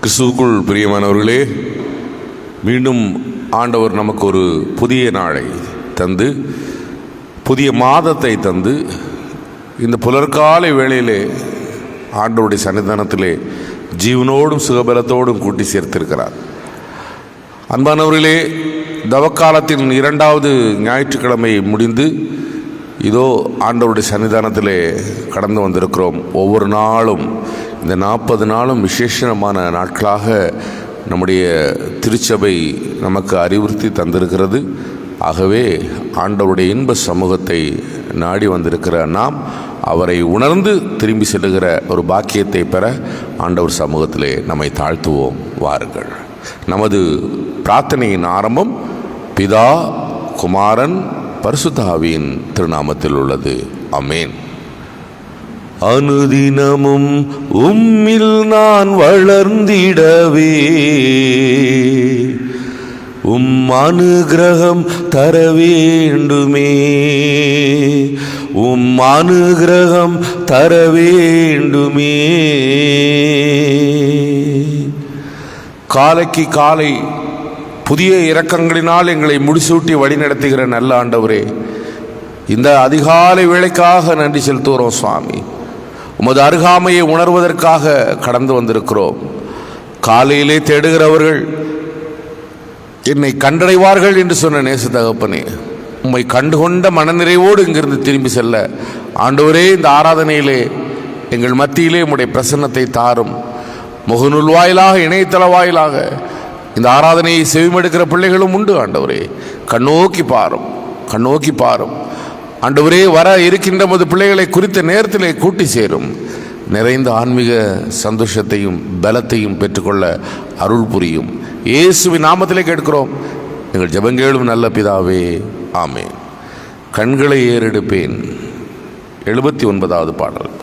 கிறிஸ்துவுக்குள் பிரியமானவர்களே, மீண்டும் ஆண்டவர் நமக்கு ஒரு புதிய நாளை தந்து, புதிய மாதத்தை தந்து, இந்த புலர்காலை வேளையிலே ஆண்டவருடைய சன்னிதானத்திலே ஜீவனோடும் சுகபலத்தோடும் கூட்டி சேர்த்திருக்கிறார். அன்பானவர்களே, தவக்காலத்தின் 2வது ஞாயிற்றுக்கிழமை முடிந்து இதோ ஆண்டவருடைய சன்னிதானத்திலே கடந்து வந்திருக்கிறோம். ஒவ்வொரு நாளும் இந்த 40 நாளும் விசேஷமான நாட்களாக நம்முடைய திருச்சபை நமக்கு அறிவுறுத்தி தந்திருக்கிறது. ஆகவே ஆண்டவருடைய இன்ப சமூகத்தை நாடி வந்திருக்கிற நாம் அவரை உணர்ந்து திரும்பி செல்லுகிற ஒரு பாக்கியத்தை பெற ஆண்டவர் சமூகத்திலே நம்மை தாழ்த்துவோம். வாருங்கள். நமது பிரார்த்தனையின் ஆரம்பம் பிதா, குமாரன், பரிசுத்த ஆவியின் திருநாமத்தில் உள்ளது. ஆமென். அனுதினமும் உம்மில் நான் வளர்ந்திடவே அனுகிரகம் தர வேண்டுமே, அனுகிரகம் தர வேண்டுமே. காலைக்கு காலை புதிய இரக்கங்களினால் எங்களை முடிசூட்டி வழிநடத்துகிற நல்ல ஆண்டவரே, இந்த அதிகாலை வேளைக்காக நன்றி செலுத்துகிறோம் சுவாமி. உமது அருகாமையை உணர்வதற்காக கடந்து வந்திருக்கிறோம். காலையிலே தேடுகிறவர்கள் என்னை கண்டடைவார்கள் என்று சொன்ன நேச தகப்பனே, உம்மை கண்டுகொண்ட மனநிறைவோடு இங்கிருந்து திரும்பி செல்ல ஆண்டவரே, இந்த ஆராதனையிலே எங்கள் மத்தியிலே உம்முடைய பிரசன்னத்தை தாரும். முகநூல் வாயிலாக, இணையதள வாயிலாக இந்த ஆராதனையை செவிமெடுக்கிற பிள்ளைகளும் உண்டு. ஆண்டவரே, கண்ணோக்கி பாரும், கண்ணோக்கி பாரும். ஆண்டவரே, வர இருக்கின்ற மது பிள்ளைகளை குறித்த நேரத்திலே கூட்டி சேரும். நிறைந்த ஆன்மீக சந்தோஷத்தையும் பலத்தையும் பெற்றுக்கொள்ள அருள் புரியும். இயேசுவின் நாமத்திலே கேட்கிறோம் எங்கள் ஜெபங்கேளும் நல்ல பிதாவே, ஆமென். கண்களை ஏறெடுப்பேன். 79வது பாடல்.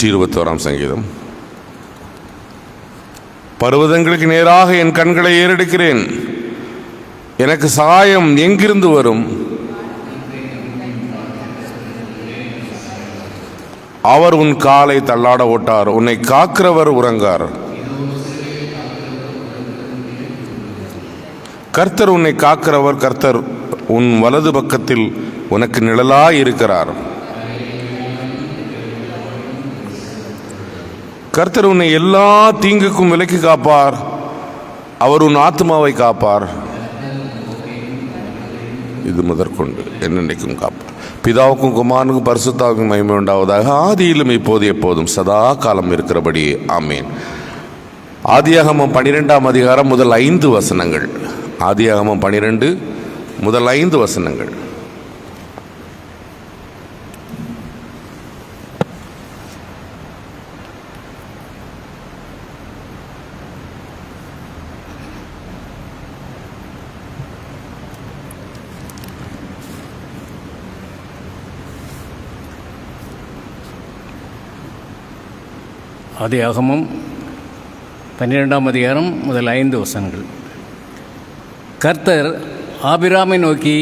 121 சங்கீதம். பர்வதங்களுக்கு நேராக என் கண்களை ஏறெடுக்கிறேன், எனக்கு சகாயம் எங்கிருந்து வரும்? அவர் உன் காலை தள்ளாட ஓட்டார், உன்னை காக்கிறவர் உறங்கார். கர்த்தர் உன்னை காக்கிறவர், கர்த்தர் உன் வலது பக்கத்தில் உனக்கு நிழலாய் இருக்கிறார். கர்த்தர் உன்னை எல்லா தீங்குக்கும் விலக்கி காப்பார், அவர் உன் ஆத்மாவை காப்பார். இது முதற்கொண்டு என்னென்னைக்கும் காப்பார். பிதாவுக்கும் குமாரனுக்கும் பரிசுத்தாவுக்கும் மகிமை உண்டாவதாக, ஆதியிலும் இப்போது எப்போதும் சதா காலம் இருக்கிறபடி ஆமேன். ஆதியாகமம் 12ஆம் அதிகாரம் முதல் 5 வசனங்கள். ஆதியாகமம் 12 முதல் 5 வசனங்கள். ஆதியாகமம் 12ஆம் அதிகாரம் முதல் 5 வசனங்கள். கர்த்தர் ஆபிராமை நோக்கி,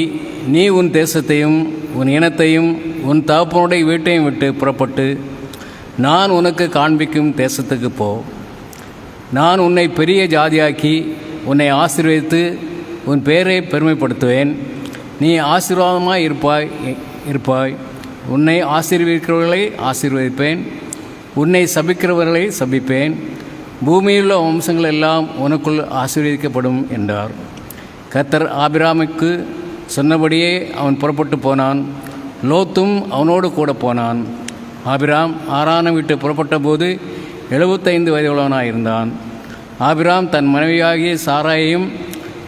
நீ உன் தேசத்தையும் உன் இனத்தையும் உன் தகப்பனுடைய வீட்டையும் விட்டு புறப்பட்டு நான் உனக்கு காண்பிக்கும் தேசத்துக்கு போ. நான் உன்னை பெரிய ஜாதியாக்கி உன்னை ஆசீர்வதித்து உன் பெயரை பெருமைப்படுத்துவேன். நீ ஆசீர்வாதமாய் இருப்பாய். உன்னை ஆசீர்வதிக்கிறவர்களை ஆசீர்வதிப்பேன், உன்னை சபிக்கிறவர்களை சபிப்பேன். பூமியிலுள்ள வம்சங்கள் எல்லாம் உனக்குள் ஆசீர்வதிக்கப்படும் என்றார். கர்த்தர் ஆபிராமுக்கு சொன்னபடியே அவன் புறப்பட்டு போனான். லோத்தும் அவனோடு கூட போனான். ஆபிராம் ஆரானை விட்டு புறப்பட்ட போது 75 வயதுள்ளவனாக இருந்தான். ஆபிராம் தன் மனைவியாகிய சாராயையும்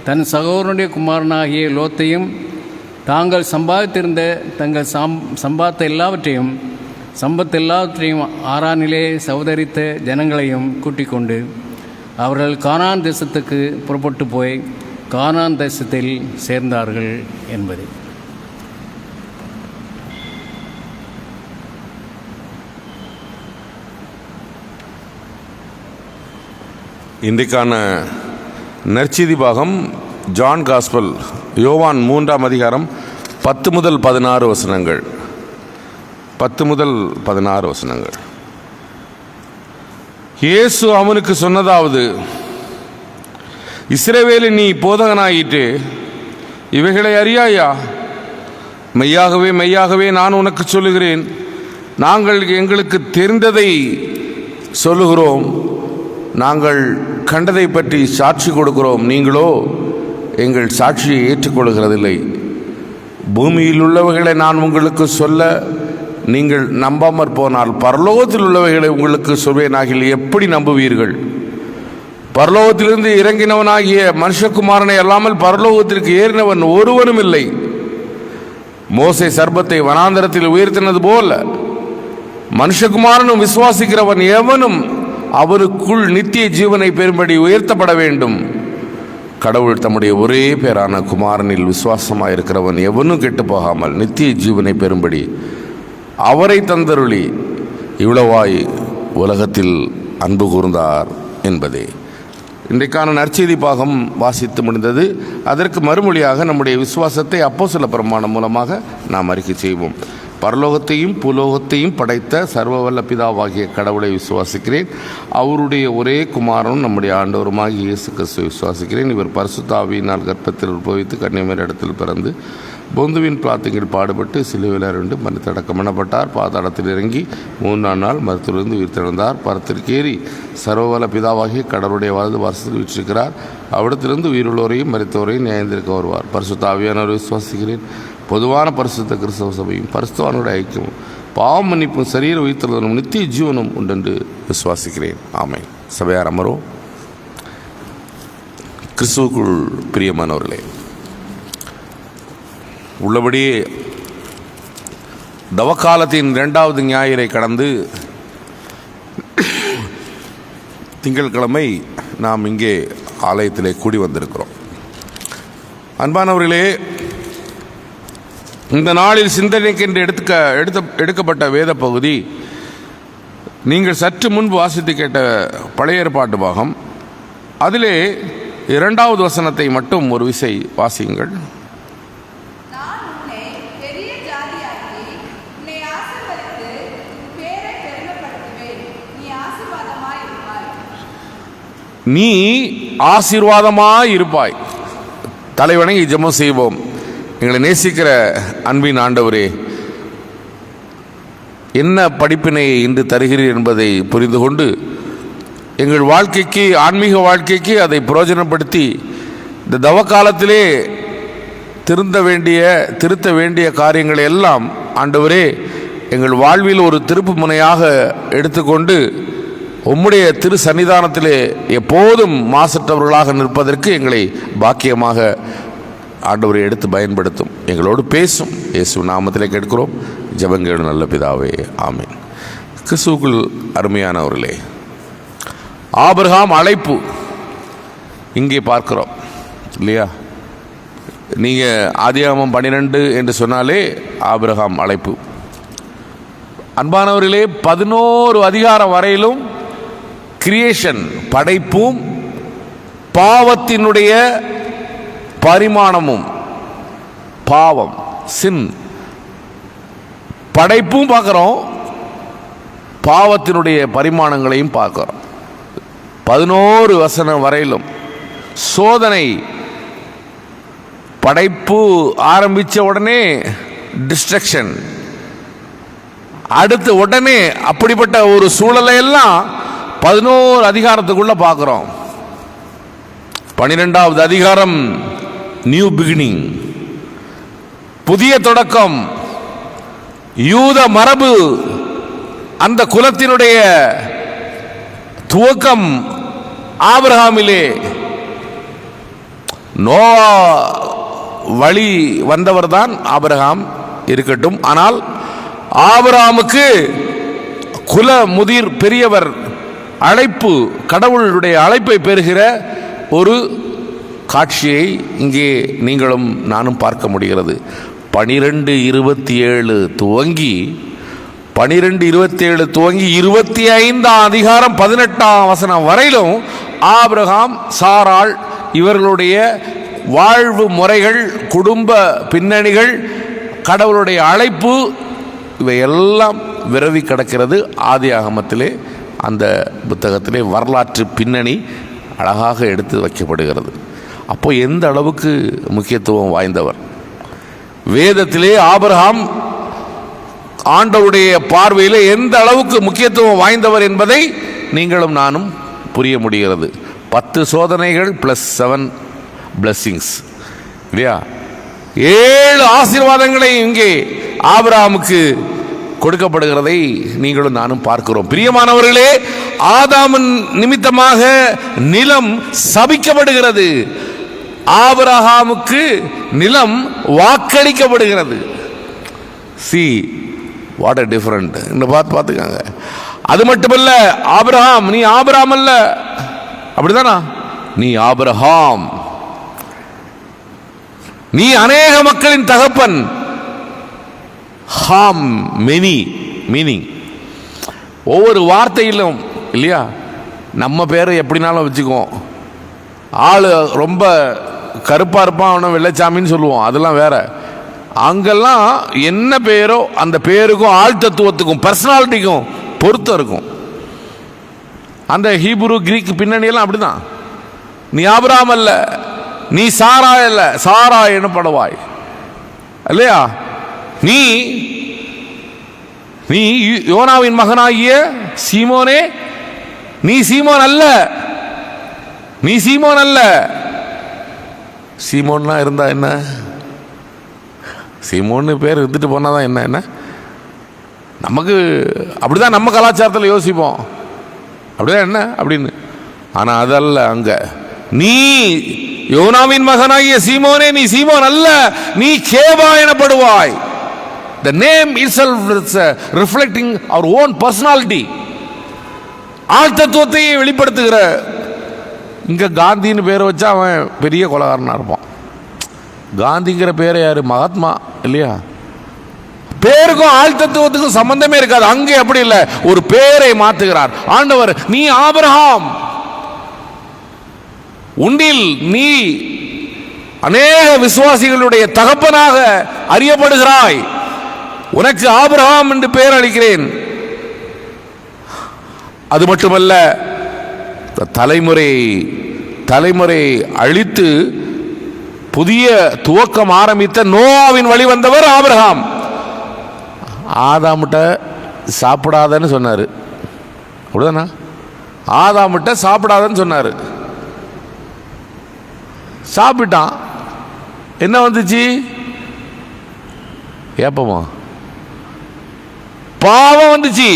தன் சகோதரனுடைய குமாரனாகிய லோத்தையும் தாங்கள் சம்பாதித்திருந்த தங்கள் சம்பாதித்த எல்லாவற்றையும் ஆரானிலே சவதரித்த ஜனங்களையும் கூட்டிக் கொண்டு அவர்கள் கானான் தேசத்துக்கு புறப்பட்டு போய் கானான் தேசத்தில் சேர்ந்தார்கள் என்பது. இன்றைக்கான நற்செய்தி பாகம் ஜான் காஸ்பல், யோவான் 3ஆம் அதிகாரம் 10 முதல் 16 வசனங்கள். 10 முதல் 16 வசனங்கள். இயேசு அவனுக்கு சொன்னதாவது, இஸ்ரவேலின் நீ போதகனாயிட்டு இவைகளை அறியாயா? மெய்யாகவே மெய்யாகவே நான் உனக்கு சொல்லுகிறேன், நாங்கள் எங்களுக்கு தெரிந்ததை சொல்லுகிறோம், நாங்கள் கண்டதை பற்றி சாட்சி கொடுக்கிறோம், நீங்களோ எங்கள் சாட்சியை ஏற்றுக்கொள்கிறதில்லை. பூமியில் உள்ளவைகளை நான் உங்களுக்கு சொல்ல நீங்கள் நம்பாமற் போனால் பரலோகத்தில் உள்ளவைகளை உங்களுக்கு சொல்வேனாகில் எப்படி நம்புவீர்கள்? பரலோகத்திலிருந்து இறங்கினவனாகிய மனுஷகுமாரனை அல்லாமல் பரலோகத்திற்கு ஏறினவன் ஒருவனும் இல்லை. மோசே சர்ப்பத்தை வனாந்தரத்தில் உயர்த்தினது போல மனுஷகுமாரனும் விசுவாசிக்கிறவன் எவனும் அவருக்குள் நித்திய ஜீவனை பெறும்படி உயர்த்தப்பட வேண்டும். கடவுள் தம்முடைய ஒரே பேரான குமாரனில் விசுவாசமாயிருக்கிறவன் எவனும் கெட்டு போகாமல் நித்திய ஜீவனை பெறும்படி அவரை தந்தருளி இவ்வளவாய் உலகத்தில் அன்பு கூர்ந்தார் என்பதே. இன்றைக்கான நற்செய்தி பாகம் வாசித்து முடிந்தது. அதற்கு மறுமொழியாக நம்முடைய விசுவாசத்தை அப்போஸ்தல பிரமாணம் மூலமாக நாம் அறிக்கை செய்வோம். பரலோகத்தையும் பூலோகத்தையும் படைத்த சர்வவல்ல பிதாவாகிய கடவுளை விசுவாசிக்கிறேன். அவருடைய ஒரே குமாரனும் நம்முடைய ஆண்டவருமாகிய இயேசு கிறிஸ்துவை விசுவாசிக்கிறேன். இவர் பரிசுத்த ஆவியினால் கர்ப்பத்தில் உட்பவித்து கன்னிமரி இடத்தில் பிறந்து பொந்துவின் பிரார்த்தனையில் பாடுபட்டு சிலுவையில் அறைந்து மரித்தடக்கம் பண்ணப்பட்டார். பாதாளத்தில் இறங்கி 3ஆம் நாள் மருத்துவரிலிருந்து உயிர் திறந்தார். பரத்திற்கேறி சர்வவல்ல பிதாவாகிய கடவுளுடைய வலது வாசத்தில் வீற்றிருக்கிறார். அவ்விடத்திலிருந்து உயிருள்ளோரையும் மரித்தோரையும் நியாயந்திருக்க வருவார். பரிசுத்த ஆவியானவரை விசுவாசிக்கிறேன். பொதுவான பரிசுத்த கிறிஸ்தவ சபையும் பரிசுத்தவானுடைய ஐக்கியமும் பாவம் மன்னிப்பும் சரீர உயிர்த்தலும் நித்திய ஜீவனும் உண்டென்று விசுவாசிக்கிறேன். ஆமென். சபையார் அமரோ. கிறிஸ்துவுக்குள் பிரியமானவர்களே, உள்ளபடியே தவக்காலத்தின் 2வது ஞாயிறை கடந்து திங்கட்கிழமை நாம் இங்கே ஆலயத்திலே கூடி வந்திருக்கிறோம். அன்பானவர்களே, இந்த நாளில் சிந்தனைக்கென்று எடுக்கப்பட்ட வேத பகுதி நீங்கள் சற்று முன்பு வாசித்து கேட்ட பழைய ஏற்பாட்டு பாகம், அதிலே 2வது வசனத்தை மட்டும் ஒரு விசை வாசியுங்கள். நீ ஆசீர்வாதமாய் இருப்பாய். தலைவணங்கி ஜெபம் செய்வோம். எங்களை நேசிக்கிற அன்பின் ஆண்டவரே, என்ன படிப்பினை இன்று தருகிறீர் என்பதை புரிந்து கொண்டு எங்கள் வாழ்க்கைக்கு, ஆன்மீக வாழ்க்கைக்கு அதை பிரயோஜனப்படுத்தி இந்த தவக்காலத்திலே திருத்த வேண்டிய காரியங்களை எல்லாம் ஆண்டவரே எங்கள் வாழ்வில் ஒரு திருப்பு முனையாக எடுத்துக்கொண்டு உம்முடைய திரு சன்னிதானத்திலே எப்போதும் மாசற்றவர்களாக நிற்பதற்கு எங்களை பாக்கியமாக ஆண்டவரை எடுத்து பயன்படுத்தும். எங்களோடு பேசும். இயேசு நாமத்திலே கேட்கிறோம் ஜெபங்கள் நல்ல பிதாவே, ஆமீன். கிறிஸ்துவுக்குள் அருமையானவர்களே, ஆபிரகாம் அழைப்பு இங்கே பார்க்கிறோம் இல்லையா? நீங்கள் ஆதியாகமம் 12 என்று சொன்னாலே ஆபிரகாம் அழைப்பு. அன்பானவர்களே, 11 அதிகாரம் வரையிலும் கிரியேஷன், படைப்பும் பாவத்தினுடைய பரிமாணமும், பாவம், சின், படைப்பும் பார்க்குறோம், பாவத்தினுடைய பரிமாணங்களையும் பார்க்குறோம். 11 வசனம் வரையிலும் சோதனை. படைப்பு ஆரம்பித்த உடனே டிஸ்ட்ரக்ஷன், அடுத்து உடனே அப்படிப்பட்ட ஒரு சூழலை எல்லாம் 11 அதிகாரத்துக்குள்ள பார்க்கிறோம். 12வது அதிகாரம் நியூ பிகினிங், புதிய தொடக்கம், யூத மரபு, அந்த குலத்தினுடைய துவக்கம் ஆபிரகாமிலே. நோவா வழி வந்தவர் தான் ஆபிரகாம் இருக்கட்டும், ஆனால் ஆபிரகாமுக்கு குல முதிர் பெரியவர் அழைப்பு, கடவுளுடைய அழைப்பை பெறுகிற ஒரு காட்சியை இங்கே நீங்களும் நானும் பார்க்க முடிகிறது. 12:27 துவங்கி 25 அதிகாரம் 18 வசனம் வரையிலும் ஆபிரகாம், சாராள் இவர்களுடைய வாழ்வு முறைகள், குடும்ப பின்னணிகள், கடவுளுடைய அழைப்பு, இவையெல்லாம் விரவி கிடக்கிறது ஆதியாகமத்திலே. அந்த புத்தகத்திலே வரலாற்று பின்னணி அழகாக எடுத்து வைக்கப்படுகிறது. அப்போ எந்த அளவுக்கு முக்கியத்துவம் வாய்ந்தவர் வேதத்திலே ஆபிரகாம் ஆண்டவருடைய பார்வையில் எந்த அளவுக்கு முக்கியத்துவம் வாய்ந்தவர் என்பதை நீங்களும் நானும் புரிய முடிகிறது. 10 சோதனைகள் +7 blessings இல்லையா? 7 ஆசீர்வாதங்களை இங்கே ஆபிரகாமுக்கு கொடுக்கப்படுகிறதை நீங்களும் நானும் பார்க்கிறோம். பிரியமானவர்களே, ஆதாமின் நிமித்தமாக நிலம் சபிக்கப்படுகிறது, ஆபிரகாமுக்கு நிலம் வாக்களிக்கப்படுகிறது. See what a different. பார்த்துக்காங்க. அது மட்டுமல்ல, ஆபிரகாம், நீ ஆபிரகாம் அல்ல, அப்படிதானா? நீ ஆபிரகாம், நீ அநேக மக்களின் தகப்பன். ஹாம், மெனி மீனிங். ஒவ்வொரு வார்த்தையிலும் இல்லையா? நம்ம பேரை எப்படினாலும் வச்சுக்குவோம். ஆள் ரொம்ப கருப்பாக இருப்பான், அவனை வெள்ளைச்சாமின்னு சொல்லுவோம், அதெல்லாம் வேற. அங்கெல்லாம் என்ன பேரோ அந்த பேருக்கும் ஆள் தத்துவத்துக்கும் பர்சனாலிட்டிக்கும் பொருத்தம் இருக்கும். அந்த ஹீப்ரு கிரீக் பின்னணியெல்லாம் அப்படிதான். நீ ஆபிரகாம் அல்ல, நீ சாரா அல்ல, சாரா எனப்படுவாய் இல்லையா? நீ யோனாவின் மகனாகிய சீமோனே, நீ சீமோன் அல்ல, நீ சீமோன் அல்ல. சீமோன்லாம் இருந்தா என்ன? சீமோன்னு பேர் இருந்துட்டு போனாதான் என்ன? நமக்கு அப்படிதான் நம்ம கலாச்சாரத்தில் யோசிப்போம், அப்படிதான் என்ன அப்படின்னு. ஆனால் அதல்ல. அங்க நீ யோனாவின் மகனாகிய சீமோனே, நீ சீமோன் அல்ல, நீ கேபா எனப்படுவாய். The name itself is reflecting our own personality. ஆள் தத்துவத்தை வெளிப்படுத்துகிற. இங்க காந்தின்னு பேரை வச்சா அவன் பெரிய கொலகாரனா இருப்பான். காந்திங்கிற பேரை யாரு? மகாத்மா இல்லையா? பேருக்கும் ஆள் தத்துவத்துக்கும் சம்பந்தமே இருக்காது. அங்கே அப்படி இல்லை, ஒரு பேரை மாத்துகிறார் ஆண்டவர். நீ ஆபிரகாம், உன்னில் நீ அநேக விசுவாசிகளுடைய தகப்பனாக அறியப்படுகிறாய், உனக்கு ஆபிரகாம் என்று பெயர் அளிக்கிறேன். அது மட்டுமல்ல, தலைமுறை அழித்து புதிய துவக்கம் ஆரம்பித்த நோவாவின் வழி வந்தவர் ஆபிரகாம். ஆதாம்கிட்ட சாப்பிடாதன்னு சொன்னார், அப்படிதானா? ஆதாம்கிட்ட சாப்பிடாதன்னு சொன்னார், சாப்பிட்டான். என்ன வந்துச்சு? ஏப்பமா பாவம் வந்துச்சு.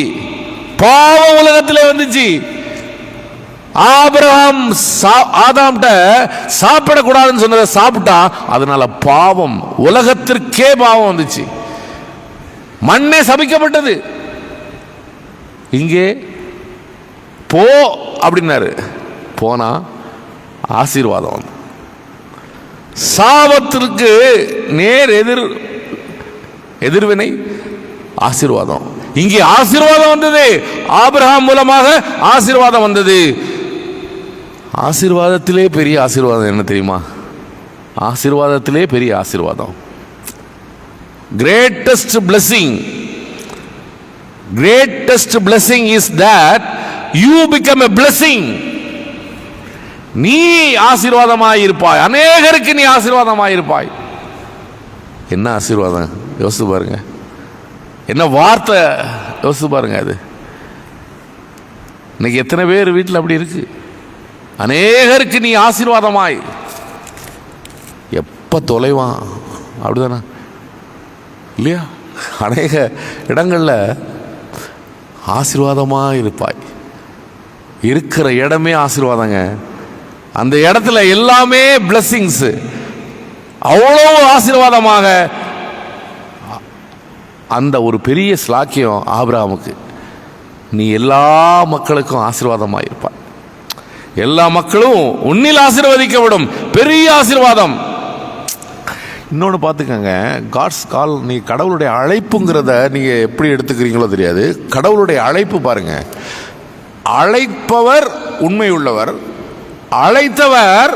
பாவம் உலகத்திலே வந்துச்சு. ஆபிரகாம் ஆதாம்கிட்ட சாப்பிடக்கூடாதுன்னு சொன்னதை சாப்பிட்டான், அதனால பாவம், உலகத்திற்கே பாவம் வந்துச்சு. மண்ணே சபிக்கப்பட்டது. இங்கே போ அப்படின்னாரு, போனா ஆசீர்வாதம் வந்து. சாபத்திற்கு நேர் எதிர்வினை ஆசீர்வாதம். இங்கே ஆசீர்வாதம் வந்தது, ஆபிரகாம் மூலமாக ஆசீர்வாதம் வந்தது. ஆசீர்வாதத்திலே பெரிய ஆசீர்வாதம் என்ன தெரியுமா? ஆசீர்வாதத்திலே பெரிய ஆசீர்வாதம், greatest blessing is that you become a blessing. நீ ஆசீர்வாதமாயிருப்பாய், அநேகருக்கு நீ ஆசீர்வாதமாயிருப்பாய். என்ன ஆசீர்வாதம் யோசித்து பாருங்க, என்ன வார்த்தை யோசித்து பாருங்க. அது இன்னைக்கு எத்தனை பேர் வீட்டில் அப்படி இருக்கு? அநேகருக்கு நீ ஆசீர்வாதமாய். எப்ப தொலைவான், அப்படிதானே இல்லையா? அநேக இடங்கள்ல ஆசீர்வாதமாக இருப்பாய். இருக்கிற இடமே ஆசீர்வாதங்க. அந்த இடத்துல எல்லாமே பிளெஸிங்ஸ், அவ்வளவு ஆசீர்வாதமாக. அந்த ஒரு பெரிய ஸ்லாக்கியம் ஆபிரகாமுக்கு. நீ எல்லா மக்களுக்கும் ஆசீர்வாதமாக இருப்பாய், எல்லா மக்களும் உன்னில் ஆசீர்வதிக்கப்படும். பெரிய ஆசீர்வாதம். இன்னொன்று பார்த்துக்கங்க, காட்ஸ் கால். நீ கடவுளுடைய அழைப்புங்கிறத நீங்கள் எப்படி எடுத்துக்கிறீங்களோ தெரியாது. கடவுளுடைய அழைப்பு பாருங்க, அழைப்பவர் உண்மை உள்ளவர், அழைத்தவர்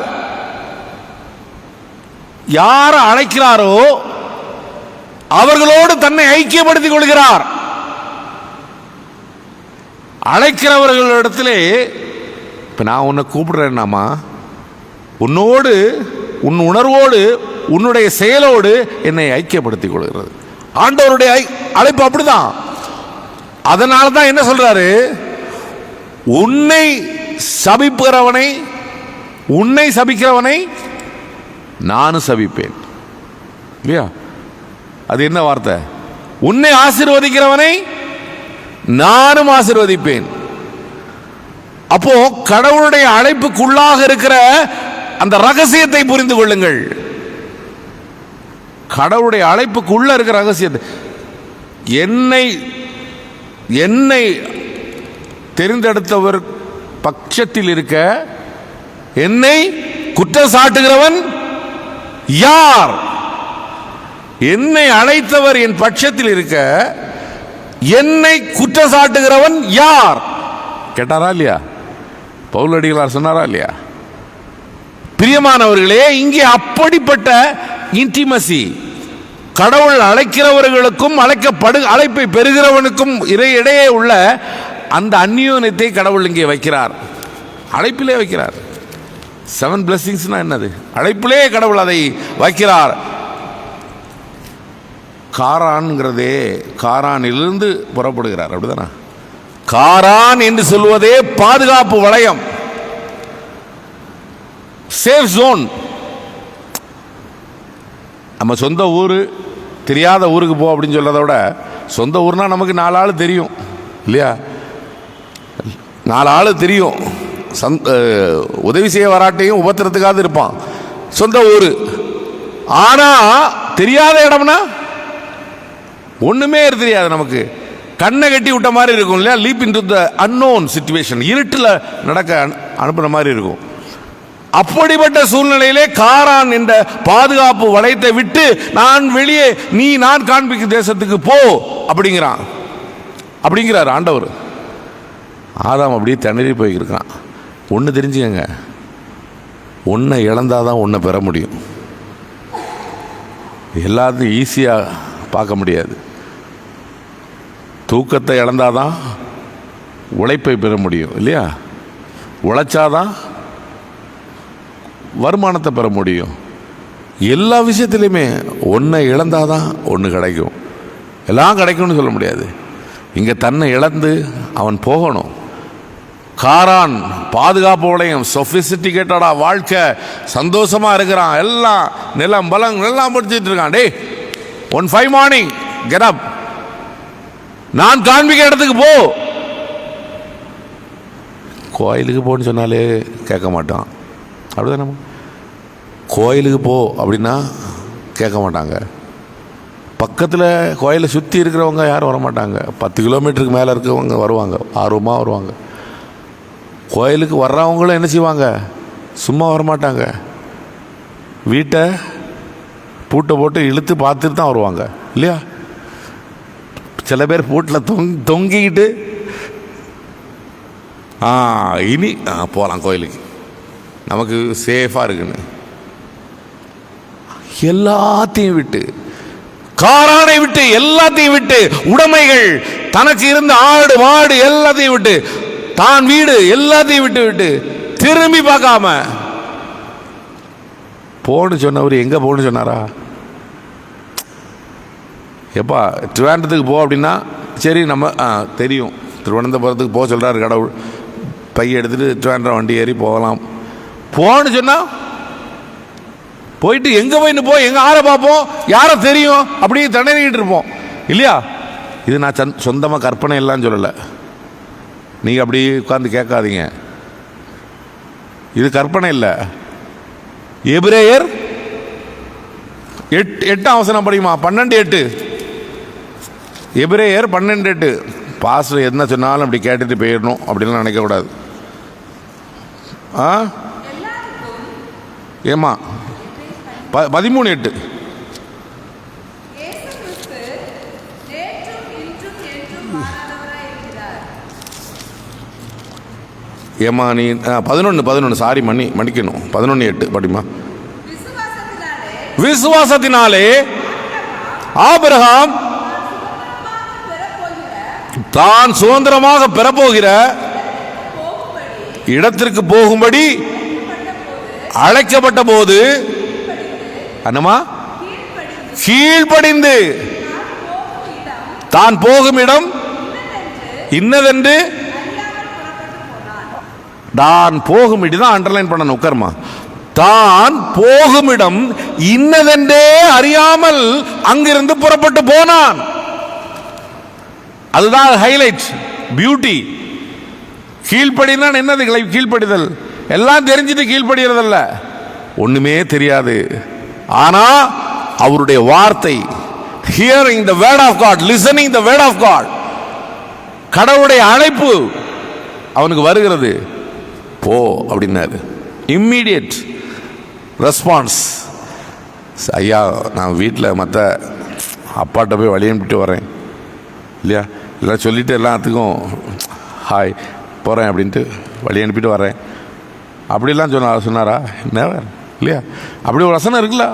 யார் அழைக்கிறாரோ அவர்களோடு தன்னை ஐக்கியப்படுத்திக் கொள்கிறார். அழைக்கிறவர்களிடத்திலே, இப்போ நான் உன்னை கூப்பிடுறேன்னாமா, உன்னோடு, உன் உணர்வோடு, உன்னுடைய செயலோடு என்னை ஐக்கியப்படுத்திக் கொள்கிறது. ஆண்டவருடைய அழைப்பு அப்படிதான். அதனால தான் என்ன சொல்றாரு? உன்னை சபிக்கிறவனை நானும் சபிப்பேன். இல்லையா? அது என்ன வார்த்தை? உன்னை ஆசீர்வதிக்கிறவனை நானும் ஆசீர்வதிப்பேன். அப்போ கடவுளுடைய அழைப்புக்குள்ளாக இருக்கிற அந்த ரகசியத்தை புரிந்து கொள்ளுங்கள். கடவுளுடைய அழைப்புக்குள்ள இருக்கிற ரகசியத்தை, என்னை தெரிந்தெடுத்தவர் பட்சத்தில் இருக்க என்னை குற்றம் சாட்டுகிறவன் யார்? என்னை அழைத்தவர் என் பட்சத்தில் இருக்க என்னை குற்றம் சாட்டுகிறவன் யார்? கேட்டாரா இல்லையா? பவுலடிகளார் சொன்னாரா இல்லையா? பிரியமானவர்களே, இங்கே அப்படிப்பட்ட இன்டிமசி, கடவுள் அழைக்கிறவர்களுக்கும் அழைப்பை பெறுகிறவனுக்கும் இடையே உள்ள அந்த அந்நியோன்யத்தை கடவுள் இங்கே வைக்கிறார், அழைப்பிலே வைக்கிறார். 7 blessings என்னது? அழைப்பிலே கடவுள் அதை வைக்கிறார். காரான்ங்கிறதே, காரானிலிருந்து புறப்படுகிறார், அப்படிதானே? காரான் என்று சொல்வதே பாதுகாப்பு வளையம், சேஃப் ஜோன். நம்ம சொந்த ஊர், தெரியாத ஊருக்கு போ அப்படின்னு சொல்றதை விட, சொந்த ஊர்னா நமக்கு 4 ஆள் தெரியும் இல்லையா? 4 ஆள் தெரியும், உதவி செய்ய வராட்டையும் உபத்திரத்துக்காக இருப்பான், சொந்த ஊர். ஆனா தெரியாத இடம்னா ஒண்ணுமே தெரியாது நமக்கு, கண்ணை கட்டி விட்ட மாதிரி இருக்கும் இல்லையா? Leap into the unknown situation, இருட்டில் நடக்க அனுப்புற மாதிரி இருக்கும். அப்படிப்பட்ட சூழ்நிலையிலே காரான் என்ற பாதுகாப்பு வளையத்தை விட்டு நான் வெளியே நான் காண்பிக்கும் தேசத்துக்கு போ அப்படிங்கிறார் ஆண்டவர். ஆதாம் அப்படியே திணறி போயிருக்கான். ஒன்று தெரிஞ்சுக்கங்க, ஒன்றை இழந்தாதான் ஒன்றை பெற முடியும். எல்லாத்தையும் ஈஸியாக பார்க்க முடியாது. தூக்கத்தை இழந்தாதான் உழைப்பை பெற முடியும் இல்லையா? உழைச்சாதான் வருமானத்தை பெற முடியும். எல்லா விஷயத்துலையுமே ஒன்றை இழந்தாதான் ஒன்று கிடைக்கும். எல்லாம் கிடைக்கும்னு சொல்ல முடியாது. இங்கே தன்னை இழந்து அவன் போகணும். காரான் பாதுகாப்பு வளையம், சொபிஸ்டிகேட்டடா வாழ்க்கை, சந்தோஷமா இருக்கிறான், எல்லாம் நிலம் பலம் எல்லாம் படிச்சுட்டு இருக்கான். டே 1 மார்னிங் கெட் அப், நான் காண்பிக்க இடத்துக்கு போ. கோயிலுக்கு போன்னு சொன்னாலே கேட்க மாட்டான். அப்படிதான் கோயிலுக்கு போ அப்படின்னா கேட்க மாட்டாங்க. பக்கத்தில் கோயிலை சுற்றி இருக்கிறவங்க யாரும் வரமாட்டாங்க. 10 கிலோமீட்டருக்கு மேலே இருக்கிறவங்க வருவாங்க, ஆர்வமாக வருவாங்க. கோயிலுக்கு வர்றவங்களும் என்ன செய்வாங்க? சும்மா வரமாட்டாங்க. வீட்டை பூட்டை போட்டு இழுத்து பார்த்துட்டு தான் வருவாங்க இல்லையா? சில பேர் பூட்டில் தொங்கிக்கிட்டு இனி போகலாம் கோயிலுக்கு, நமக்கு சேஃபாக இருக்குன்னு. எல்லாத்தையும் விட்டு, காரானை விட்டு, எல்லாத்தையும் விட்டு, உடைமைகள், தனக்கு இருந்த ஆடு மாடு எல்லாத்தையும் விட்டு, தான் வீடு எல்லாத்தையும் விட்டு திரும்பி பார்க்காம போன்னு சொன்னவர் எங்க போன்னு சொன்னாரா? எப்பா திருவனந்தபுரத்துக்கு போ அப்படின்னா சரி, நம்ம தெரியும் திருவனந்தபுரத்துக்கு போக சொல்றாரு கடவுள். பைய எடுத்துட்டு திருவனந்தபுரம் வண்டி ஏறி போகலாம். போன்னு சொன்னா போயிட்டு எங்க போயின்னு போ, எங்க ஆரை பார்ப்போம், யாரை தெரியும் அப்படியே திணறிக்கிட்டு இருப்போம் இல்லையா? இது நான் சொந்தமாக கற்பனை எல்லாம் சொல்லலை, நீங்க அப்படி உட்கார்ந்து கேட்காதீங்க. இது கற்பனை இல்லை. எபிரேயர் 8ஆம் வசனம் படிக்குமா? 12:8. எபிரேயர் 12:8. பாஸ்டர் என்ன சொன்னாலும் அப்படி கேட்டுட்டு போயிடணும் அப்படின்லாம் நினைக்கக்கூடாது. ஏமா 13:8. ஏமா நீ 11 சாரி மன்னிக்கணும், 11:8 படிமா. விசுவாசத்தினாலே ஆபிரகாம் தான் சுதந்திரமாக பெறப்போகிற இடத்திற்கு போகும்படி அழைக்கப்பட்ட போது அண்ணமா கீழ்ப்படிந்து தான் போகும் இடம் இன்னதென்று, தான் போகும் இடம் தான் அண்டர்லைன் பண்ணணும். உட்கார்மா. தான் போகும் இடம் இன்னதென்றே அறியாமல் அங்கிருந்து புறப்பட்டு போனான். அதுதான் ஹைலைட், பியூட்டி. கீழ்ப்படினா என்னது? கீழ்ப்படிதல். எல்லாம் தெரிஞ்சுட்டு கீழ்ப்படுகிறதல்ல, ஒண்ணுமே தெரியாது. ஆனா அவருடைய வார்த்தை, hearing the word of God, listening the word of God, கடவுளுடைய அழைப்பு அவனுக்கு வருகிறது. போ அப்படின்னாரு. Immediate response. ஐயா நான் வீட்டில் மற்ற அப்பாட்ட போய் வழி அனுப்பிட்டு வரேன் இல்லையா, எல்லாம் சொல்லிட்டு எல்லாத்துக்கும் ஹாய் போகிறேன் அப்படின்ட்டு வழி அனுப்பிட்டு வரேன் அப்படிலாம் சொன்னாரா? நேரம் இல்லையா? அப்படி ஒரு வசனம் இருக்குல்ல.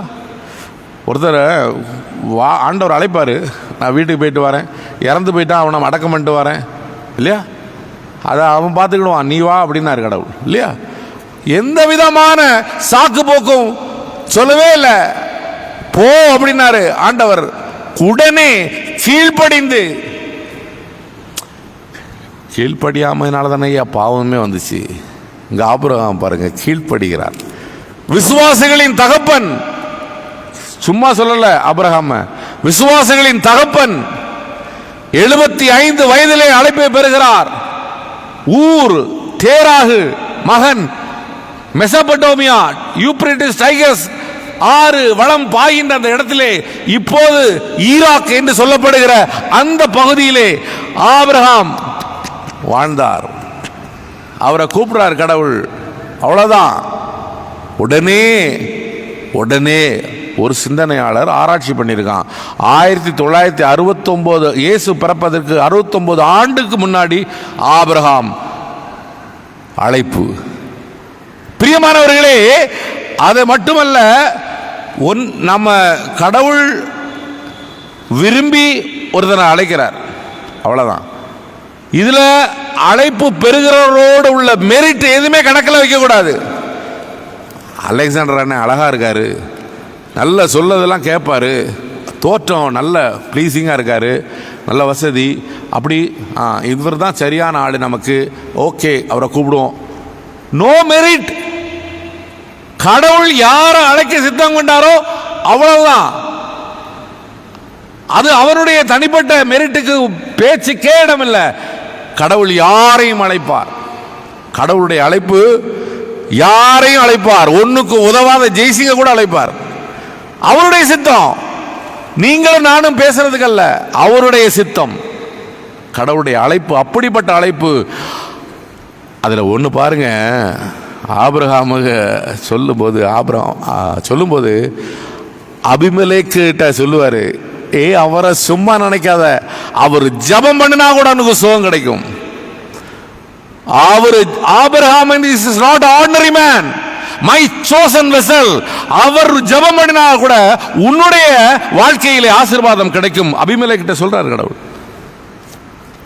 ஒருத்தர் ஆண்டவர் அழைப்பார், நான் வீட்டுக்கு போயிட்டு வரேன், இறந்து போயிட்டா அவனை அடக்கம் பண்ணிட்டு வரேன் இல்லையா, அதை அவன் பார்த்துக்கிடுவான், நீ வா அப்படின்னாரு கடவுள் இல்லையா? எந்த விதமான சாக்கு போக்கும் சொல்லவே இல்லை. போ அப்படின்னாரு ஆண்டவர். உடனே கீழ்ப்படிந்து, கீழ்ப்படியாமனால தானே ஐயா பாவமே வந்துச்சு. இங்க ஆபிரகாம் பாருங்க, கீழ்ப்படுகிறார். விசுவாசிகளின் தகப்பன், சும்மா சொல்லல ஆபிரகாம், விசுவாசிகளின் தகப்பன். 75 வயதிலே அழைப்பை பெறுகிறார். ஊர் தேராகு மகன், மெசபடோமியா, யூப்ரட்டிஸ் டைகர்ஸ் ஆறு வளம் பாய்கின்ற அந்த இடத்திலே, இப்போது ஈராக் என்று சொல்லப்படுகிற அந்த பகுதியிலே ஆபிரகாம் வாழ்ந்தார். அவரை கூப்பிடுறார் கடவுள். அவ்வளவுதான். உடனே ஒரு சிந்தனையாளர் ஆராய்ச்சி பண்ணியிருக்கான். 1969 இயேசு பிறப்பதற்கு 69 ஆண்டுக்கு முன்னாடி ஆபிரகாம் அழைப்பு. பிரியமானவர்களே, அது மட்டுமல்ல, நம்ம கடவுள் விரும்பி ஒருத்தனை அழைக்கிறார், அவ்வளவுதான். இதுல அழைப்பு பெறுகிறவரோடு உள்ள மெரிட் எதுவுமே கணக்கில் வைக்க கூடாது. அலெக்சாண்டர் அண்ணன் அழகா இருக்காரு, நல்ல சொல்லதெல்லாம் கேட்பாரு, தோற்றம் நல்ல ப்ளீஸிங்காக இருக்காரு, நல்ல வசதி, அப்படி இவர் தான் சரியான ஆள் நமக்கு, ஓகே அவரை கூப்பிடுவோம். No merit. கடவுள் யாரை அழைக்க சித்தம் கொண்டாரோ அவ்வளவுதான். அது அவருடைய தனிப்பட்ட மெரிட்டுக்கு பேச்சுக்கே இடமில்லை. கடவுள் யாரையும் அழைப்பார். கடவுளுடைய அழைப்பு யாரையும் அழைப்பார். ஒண்ணுக்கு உதவாத ஜெய்சிங்க கூட அழைப்பார். அவருடைய சித்தம். நீங்களும் நானும் பேசுறதுக்கல்ல, அவருடைய சித்தம். கடவுளுடைய அழைப்பு அப்படிப்பட்ட அழைப்பு. அதுல ஒண்ணு பாருங்க, ஆபிரகாமுக்கு சொல்லும்போது அபிமெலேக்கிட்ட சொல்லுவாரு, அவரை சும்மா நினைக்காத, அவர் ஜெபம் பண்ணினா கூட அவனுக்கு சுகம் கிடைக்கும். Abraham is not ordinary man, my chosen vessel. அவர் ஜெபம் பண்ணினா கூட உன்னுடைய வாழ்க்கையிலே ஆசீர்வாதம் கிடைக்கும். அபிமெலேக்கிட்ட சொல்றாரு கடவுள்.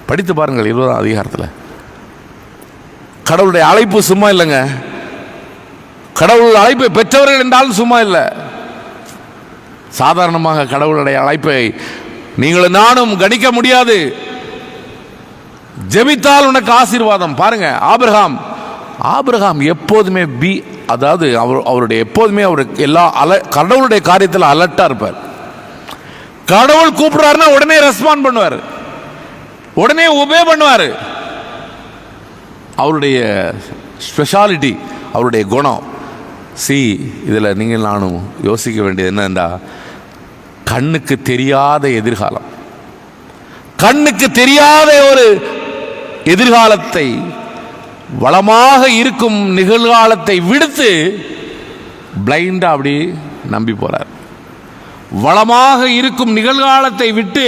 படித்து பாருங்கள் 20ஆம் அதிகாரத்தில். கடவுளுடைய அழைப்பு சும்மா இல்லைங்க. கடவுள் அழைப்பை பெற்றவர்கள் என்றாலும் சும்மா இல்லை. சாதாரணமாக கடவுளுடைய அழைப்பை நீங்களும் நானும் கணிக்க முடியாது. ஜெபித்தால் உனக்கு ஆசீர்வாதம். பாருங்க, ஆபிரகாம் எப்போதுமே அதாவது அவருடைய எப்போதுமே அவருக்கு எல்லா கடவுளுடைய காரியத்தில் அலர்ட்டா இருப்பார். கடவுள் கூப்பிடுறாருன்னா உடனே ரெஸ்பாண்ட் பண்ணுவார், உடனே ஒபே பண்ணுவார். அவருடைய ஸ்பெஷாலிட்டி, அவருடைய குணம். இதில் நீங்கள் நானும் யோசிக்க வேண்டியது என்னன்னா, கண்ணுக்கு தெரியாத எதிர்காலம், கண்ணுக்கு தெரியாத ஒரு எதிர்காலத்தை, வளமாக இருக்கும் நிகழ்காலத்தை விடுத்து பிளைண்டா அப்படி நம்பி போறார். வளமாக இருக்கும் நிகழ்காலத்தை விட்டு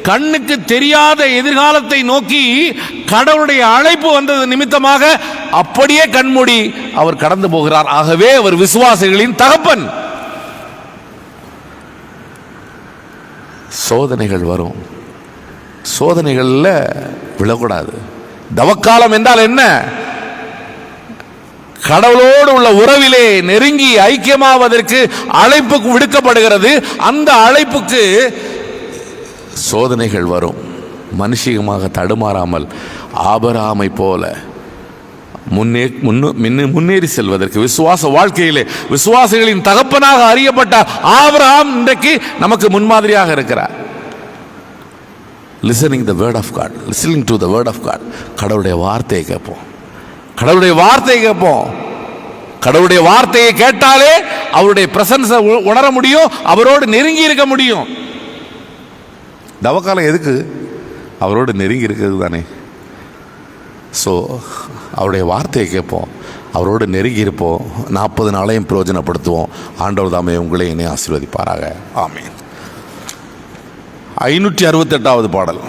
கண்ணுக்கு தெரியாத எதிர்காலத்தை நோக்கி கடவுளுடைய அழைப்பு வந்தது நிமித்தமாக அப்படியே கண்மூடி அவர் கடந்து போகிறார். ஆகவே அவர் விசுவாசிகளின் தகப்பன். சோதனைகள் வரும், சோதனைகள்ல விழக்கூடாது. தவக்காலம் என்றால் என்ன? கடவுளோடு உள்ள உறவிலே நெருங்கி ஐக்கியமாவதற்கு அழைப்பு விடுக்கப்படுகிறது. அந்த அழைப்புக்கு சோதனைகள் வரும். மனுஷிகமாக தடுமாறாமல் ஆபிரகாமை போல முன்னேறி செல்வதற்கு விசுவாச வாழ்க்கையிலே விசுவாசிகளின் தகப்பனாக அறியப்பட்ட ஆபிரகாம் இன்றைக்கு நமக்கு முன்மாதிரியாக இருக்கிறார். Listening the word of God, listening to the word of God. கடவுளுடைய வார்த்தையை கேட்போம், கடவுளுடைய வார்த்தையை கேட்போம். கடவுளுடைய வார்த்தையை கேட்டாலே அவருடைய பிரசன்ஸை உணர முடியும், அவரோடு நெருங்கி இருக்க முடியும். தவக்காலம் எதுக்கு? அவரோடு நெருங்கி இருக்கிறது தானே. அவருடைய வார்த்தையை கேட்போம், அவரோடு நெருங்கி இருப்போம், 40 நாளையும் பிரயோஜனப்படுத்துவோம். ஆண்டவர் தாமே உங்களை என்னை ஆசீர்வதிப்பாராக. ஆமென். 568வது பாடல்.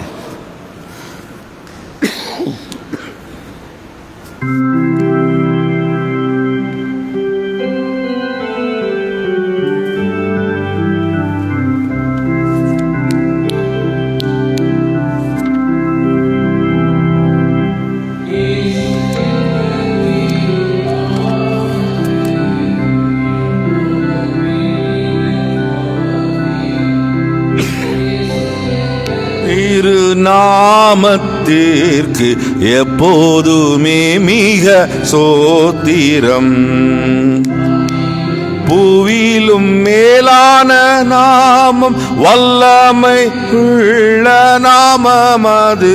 நாமத்திற்கு எப்போதுமே மிக சோத்திரம். பூவிலும் மேலான நாமம், வல்லமை உள்ள நாமமது.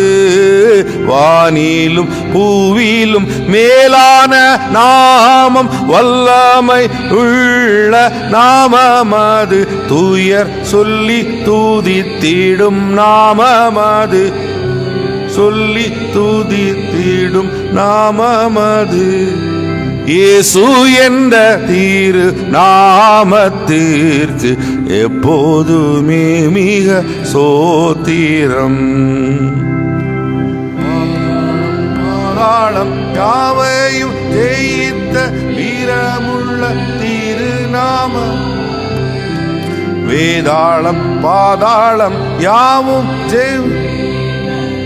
வானிலும் பூவிலும் மேலான நாமம், வல்லமை உள்ள நாமமது. தூயர் சொல்லி தூதித்திடும் நாமமது, சொல்லி தூதித்திடும் நாமமது. இயேசு என்ற திரு நாமத்திற்கு எப்போதுமே மிக சோத்திரம். பாதாளம் யாவையும் ஜெயித்த வீரமுள்ள திருநாமம், வேதாளம் பாதாளம் யாவும்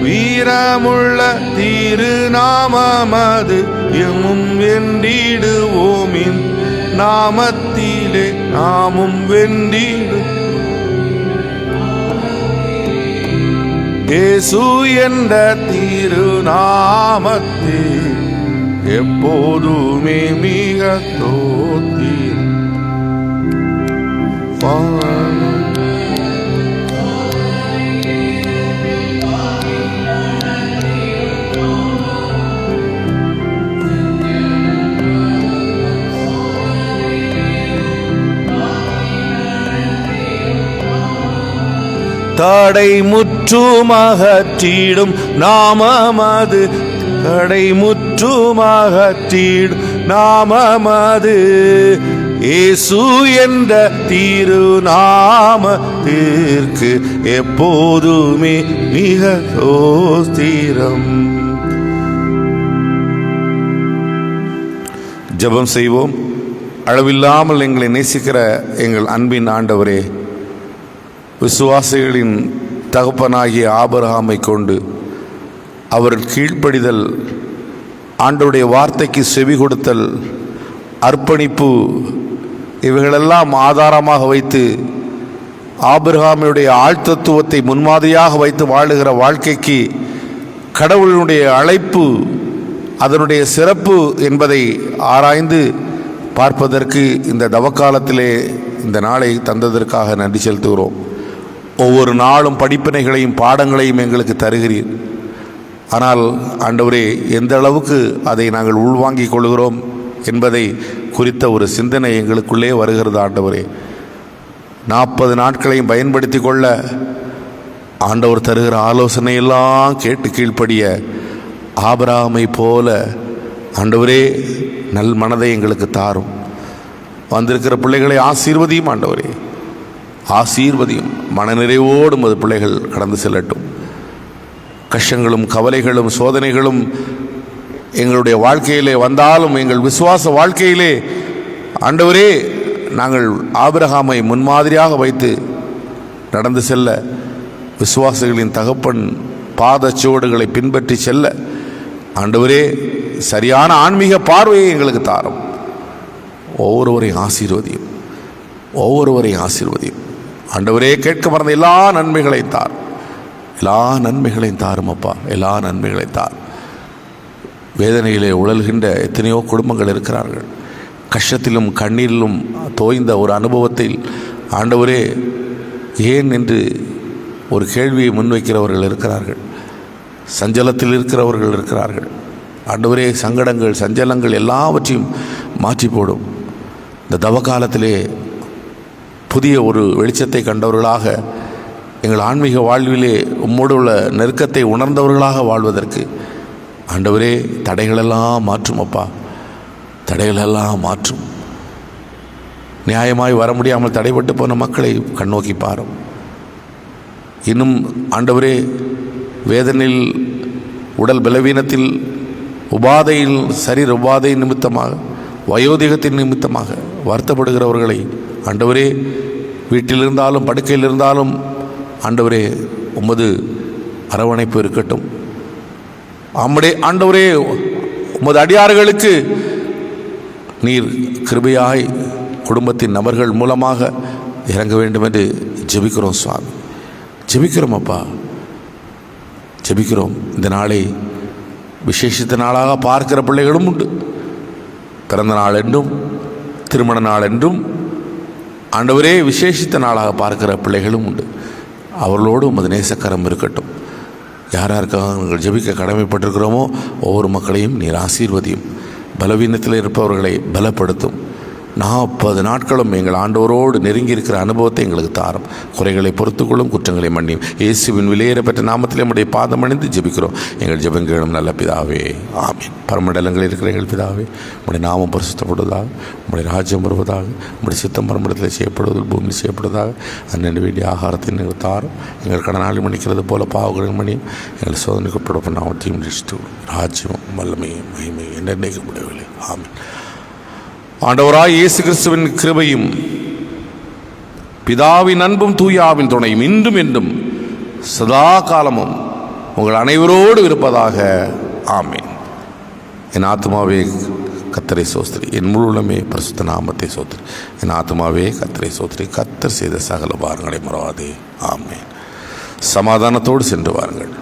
வீரமுள்ள திருநாமமது எம்மும் வென்றிடுவோமின் நாமத்திலே நாமும் வென்றிடு. இயேசு என்ற திருநாமத்தில் எப்போதுமே மிக தோத்திரம். தடை முற்றுமகற்றிடும் நாமமது, தடை முற்றுமகற்றிடும் நாமமது, இயேசு என்ற திருநாமத்திற்கு எப்போதுமே மிக ஸ்தோத்திரம். ஜெபம் செய்வோம். அளவில்லாமல் எங்களை நேசிக்கிற எங்கள் அன்பின் ஆண்டவரே, விசுவாசிகளின் தகப்பனாகிய ஆபிரகாமை கொண்டு அவர் கீழ்ப்படிதல், ஆண்டவருடைய வார்த்தைக்கு செவி கொடுத்தல், அர்ப்பணிப்பு, இவைகளெல்லாம் ஆதாரமாக வைத்து ஆபிரகாமுடைய ஆழ்த்தத்துவத்தை முன்மாதிரியாக வைத்து வாழுகிற வாழ்க்கைக்கு கடவுளுடைய அழைப்பு, அதனுடைய சிறப்பு என்பதை ஆராய்ந்து பார்ப்பதற்கு இந்த தவக்காலத்திலே இந்த நாளை தந்ததற்காக நன்றி செலுத்துகிறோம். ஒவ்வொரு நாளும் படிப்பினைகளையும் பாடங்களையும் எங்களுக்கு தருகிறீர். ஆனால் ஆண்டவரே, எந்த அளவுக்கு அதை நாங்கள் உள்வாங்கிக் கொள்கிறோம் என்பதை குறித்த ஒரு சிந்தனை எங்களுக்குள்ளே வருகிறது. ஆண்டவரே, 40 நாட்களையும் பயன்படுத்தி கொள்ள ஆண்டவர் தருகிற ஆலோசனையெல்லாம் கேட்டு கீழ்ப்படிய ஆபிரகாமை போல ஆண்டவரே நல் மனதை எங்களுக்கு தாரும். வந்திருக்கிற பிள்ளைகளை ஆசீர்வதியும் ஆண்டவரே, ஆசீர்வதியும். மனநிறைவோடும் அது பிள்ளைகள் கடந்து செல்லட்டும். கஷ்டங்களும் கவலைகளும் சோதனைகளும் எங்களுடைய வாழ்க்கையிலே வந்தாலும் எங்கள் விசுவாச வாழ்க்கையிலே ஆண்டவரே நாங்கள் ஆபிரகாமை முன்மாதிரியாக வைத்து நடந்து செல்ல, விசுவாசிகளின் தகப்பன் பாதச்சுவடுகளை பின்பற்றி செல்ல ஆண்டவரே சரியான ஆன்மீக பார்வையை எங்களுக்கு தாரும். ஒவ்வொருவரையும் ஆசீர்வதியும், ஒவ்வொருவரையும் ஆசீர்வதியும். ஆண்டவரே, கேட்க மறந்த எல்லா நன்மைகளையும் தார், எல்லா நன்மைகளையும் தாரும் அப்பா, எல்லா நன்மைகளையும் தார். வேதனையிலே உழல்கின்ற எத்தனையோ குடும்பங்கள் இருக்கிறார்கள். கஷ்டத்திலும் கண்ணீரிலும் தோய்ந்த ஒரு அனுபவத்தில் ஆண்டவரே ஏன் என்று ஒரு கேள்வியை முன்வைக்கிறவர்கள் இருக்கிறார்கள். சஞ்சலத்தில் இருக்கிறவர்கள் இருக்கிறார்கள். ஆண்டவரே, சங்கடங்கள் சஞ்சலங்கள் எல்லாவற்றையும் மாற்றி போடும். இந்த தவக்காலத்திலே புதிய ஒரு வெளிச்சத்தை கண்டவர்களாக, எங்கள் ஆன்மீக வாழ்விலே உம்மோடு உள்ள நெருக்கத்தை உணர்ந்தவர்களாக வாழ்வதற்கு ஆண்டவரே தடைகளெல்லாம் மாற்றும் அப்பா, தடைகளெல்லாம் மாற்றும். நியாயமாய் வர முடியாமல் தடைப்பட்டு போன மக்களை கண்ணோக்கி பாரும். இன்னும் ஆண்டவரே, வேதனையில், உடல் பலவீனத்தில், உபாதையில், சரீர உபாதை நிமித்தமாக, வயோதிகத்தின் நிமித்தமாக வருத்தப்படுகிறவர்களை ஆண்டவரே, வீட்டில் இருந்தாலும் படுக்கையில் இருந்தாலும் ஆண்டவரே உமது அரவணைப்பு இருக்கட்டும். ஆண்டவரே, உமது அடியார்களுக்கு நீர் கிருபையாய் குடும்பத்தின் நபர்கள் மூலமாக இறங்க வேண்டும் என்று ஜெபிக்கிறோம் சுவாமி, ஜெபிக்கிறோம் அப்பா, ஜெபிக்கிறோம். இந்த நாளை விசேஷித்த நாளாக பார்க்கிற பிள்ளைகளும் உண்டு. பிறந்த நாள் என்றும் திருமண நாள் என்றும் ஆண்டவரே விசேஷித்த நாளாக பார்க்கிற பிள்ளைகளும் உண்டு. அவர்களோடு உமது நேசக்கரம் இருக்கட்டும். யார் யாருக்காக நாங்கள் ஜெபிக்க கடமைப்பட்டிருக்கிறோமோ ஒவ்வொரு மக்களையும் நீர் ஆசீர்வதியும். பலவீனத்தில் இருப்பவர்களை பலப்படுத்தும். 40 நாட்களும் எங்கள் ஆண்டவரோடு நெருங்கி இருக்கிற அனுபவத்தை எங்களுக்கு தாரும். குறைகளை பொறுத்துக்கொள்ளும், குற்றங்களை மன்னியும். இயேசுவின் விலையேறப்பட்ட நாமத்தில் நம்முடைய பாதம் அணிந்து ஜெபிக்கிறோம் எங்கள் ஜெபங்களும் நல்ல பிதாவே, ஆமீன். பரமண்டலங்களில் இருக்கிற எங்கள் பிதாவே, உம்முடைய நாமம் பரிசுத்தப்படுவதாக, உம்முடைய ராஜ்யம் வருவதாக, உம்முடைய சித்தம் பரமண்டலத்தில் செய்யப்படுவதில் பூமியில் செய்யப்படுவதாக. அன்னென்று வேண்டிய ஆகாரத்தை எங்கள் தாரும். எங்கள் கடனாளி மன்னிக்கிறது போல பாவங்கள் மன்னியும். எங்கள் சோதனைக்கு உட்பட நாமத்தையும் ரட்சித்து ராஜ்யம் வல்லமையும் மகிமையும் என்றென்றைக்கு முடியவில்லை, ஆமீன். ஆண்டவராய் இயேசு கிறிஸ்துவின் கிருபையும் பிதாவின் அன்பும் தூயாவின் துணையும் இன்றும் என்றும் சதா காலமும் உங்கள் அனைவரோடு இருப்பதாக, ஆமீன். என் ஆத்மாவே கர்த்தரை சோஸ்திரி, என் முழு உள்ளமே பரிசுத்த நாமத்தை சோத்திரி. என் ஆத்மாவே கர்த்தரை சோத்திரி. கர்த்தர் செய்த சகல பாரங்களை மறவாதே, ஆமீன். சமாதானத்தோடு சென்று வாருங்கள்.